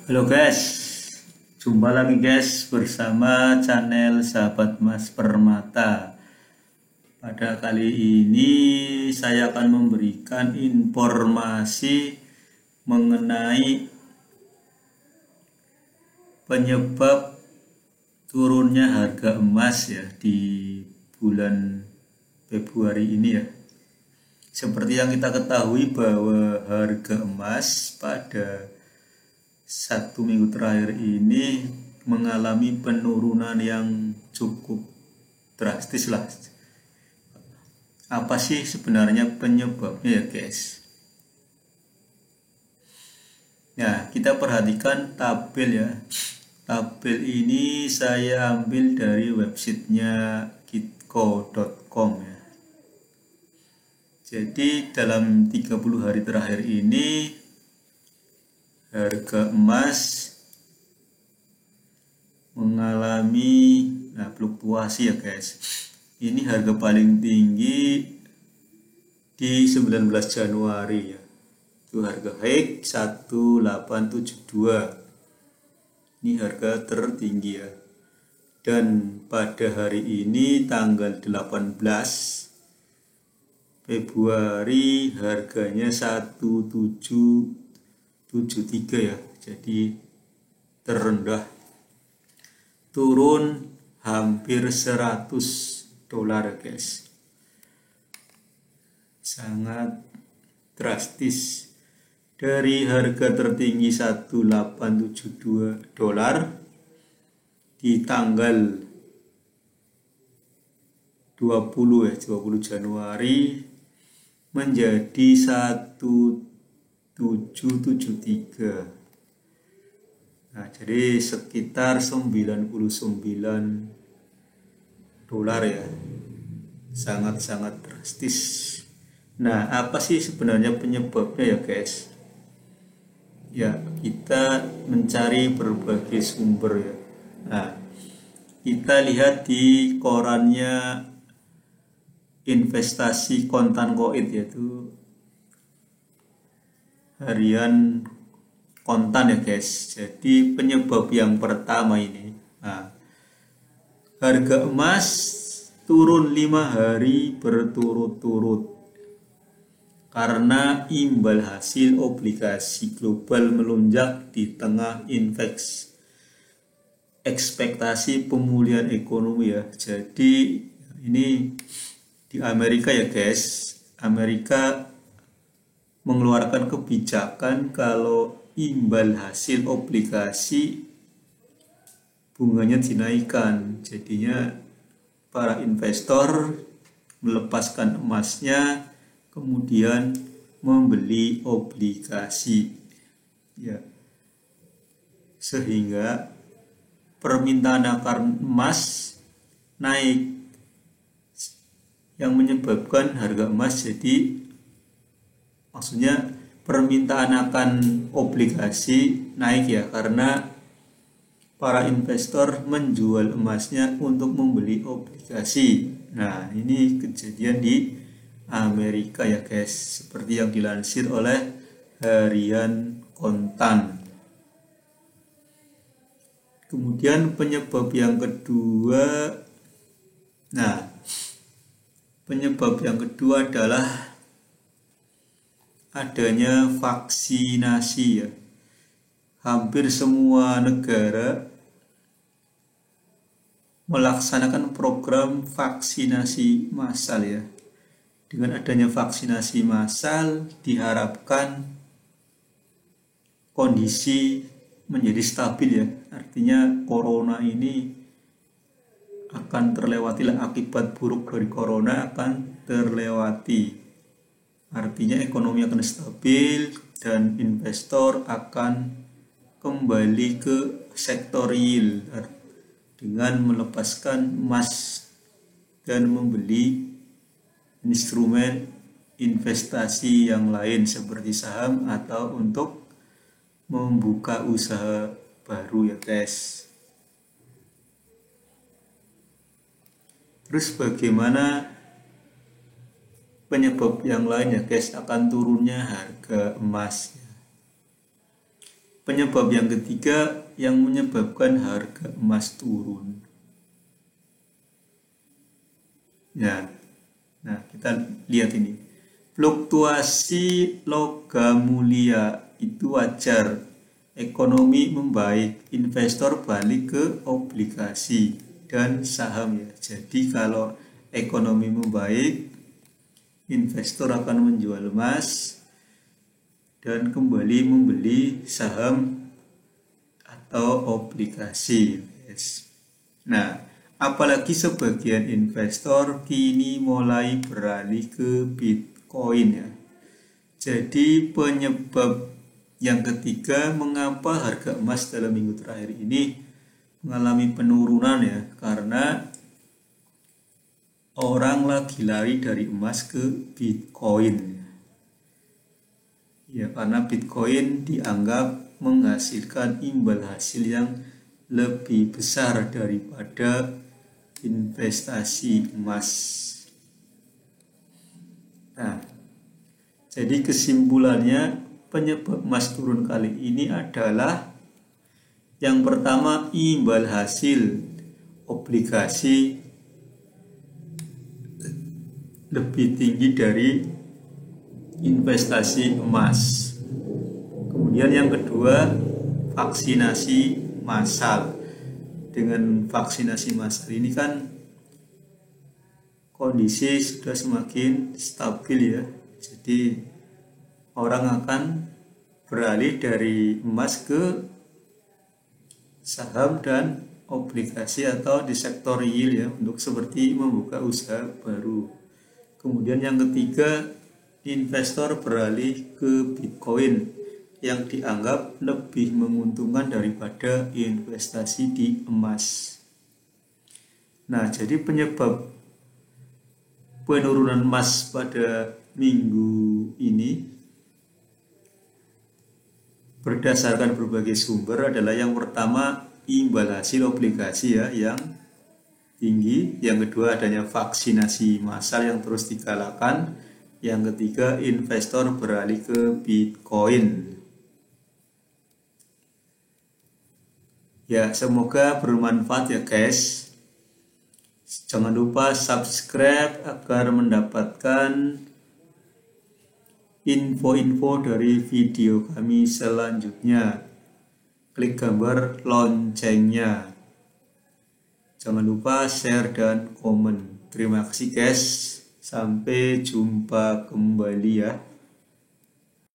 Halo guys, jumpa lagi guys bersama channel Sahabat Mas Permata. Pada kali ini saya akan memberikan informasi mengenai penyebab turunnya harga emas ya di bulan Februari ini ya. Seperti yang kita ketahui bahwa harga emas pada 1 minggu terakhir ini mengalami penurunan yang cukup drastis lah. Apa sih sebenarnya penyebabnya ya guys? Ya, kita perhatikan tabel ya. Tabel ini saya ambil dari websitenya kitco.com ya. Jadi dalam 30 hari terakhir ini harga emas mengalami fluktuasi ya guys. Ini harga paling tinggi di 19 Januari ya. Itu harga high 1872. Ini harga tertinggi ya. Dan pada hari ini tanggal 18 Februari harganya 1773 ya. Jadi terendah, turun hampir $100 guys. Sangat drastis. Dari harga tertinggi $1872 di tanggal 20 Januari menjadi 1773. Nah, jadi sekitar $99 ya. Sangat-sangat drastis. Nah, apa sih sebenarnya penyebabnya ya guys? Ya, kita mencari berbagai sumber ya. Nah, kita lihat di korannya Investasi Kontan Koit, yaitu harian kontan ya guys. Jadi penyebab yang pertama ini, harga emas turun 5 hari berturut-turut karena imbal hasil obligasi global melonjak di tengah ekspektasi pemulihan ekonomi ya. Jadi ini di Amerika ya guys. Amerika mengeluarkan kebijakan kalau imbal hasil obligasi bunganya dinaikkan. Jadinya para investor melepaskan emasnya kemudian membeli obligasi ya. Sehingga permintaan akan emas naik yang menyebabkan harga emas jadi, maksudnya permintaan akan obligasi naik ya, karena para investor menjual emasnya untuk membeli obligasi. Nah, ini kejadian di Amerika ya guys, seperti yang dilansir oleh Harian Kontan. Kemudian penyebab yang kedua, adalah adanya vaksinasi ya. Hampir semua negara melaksanakan program vaksinasi massal ya. Dengan adanya vaksinasi massal diharapkan kondisi menjadi stabil ya. Artinya corona ini akan terlewati lah, akibat buruk dari corona akan terlewati. Artinya ekonomi akan stabil dan investor akan kembali ke sektor real dengan melepaskan emas dan membeli instrumen investasi yang lain seperti saham atau untuk membuka usaha baru ya guys. Terus bagaimana penyebab yang lain ya guys akan turunnya harga emas? penyebab yang ketiga yang menyebabkan harga emas turun. Ya, nah kita lihat ini. Fluktuasi logam mulia itu wajar. Ekonomi membaik, investor balik ke obligasi dan saham ya. Jadi kalau ekonomi membaik, investor akan menjual emas dan kembali membeli saham atau obligasi. Nah, apalagi sebagian investor kini mulai beralih ke Bitcoin ya. Jadi penyebab yang ketiga mengapa harga emas dalam minggu terakhir ini mengalami penurunan ya, karena orang lagi lari dari emas ke Bitcoin. Ya, karena Bitcoin dianggap menghasilkan imbal hasil yang lebih besar daripada investasi emas. Nah, jadi kesimpulannya penyebab emas turun kali ini adalah yang pertama, imbal hasil obligasi lebih tinggi dari investasi emas. Kemudian yang kedua, vaksinasi massal. Dengan vaksinasi massal ini kan kondisi sudah semakin stabil ya. Jadi orang akan beralih dari emas ke saham dan obligasi atau di sektor yield ya, untuk seperti membuka usaha baru. Kemudian yang ketiga, investor beralih ke Bitcoin yang dianggap lebih menguntungkan daripada investasi di emas. Nah, jadi penyebab penurunan emas pada minggu ini berdasarkan berbagai sumber adalah yang pertama, imbal hasil obligasi ya yang tinggi, yang kedua adanya vaksinasi massal yang terus digalakan, yang ketiga investor beralih ke Bitcoin. Ya, semoga bermanfaat ya guys. Jangan lupa subscribe agar mendapatkan info-info dari video kami selanjutnya. Klik gambar loncengnya. Jangan lupa share dan komen. Terima kasih guys. Sampai jumpa kembali ya.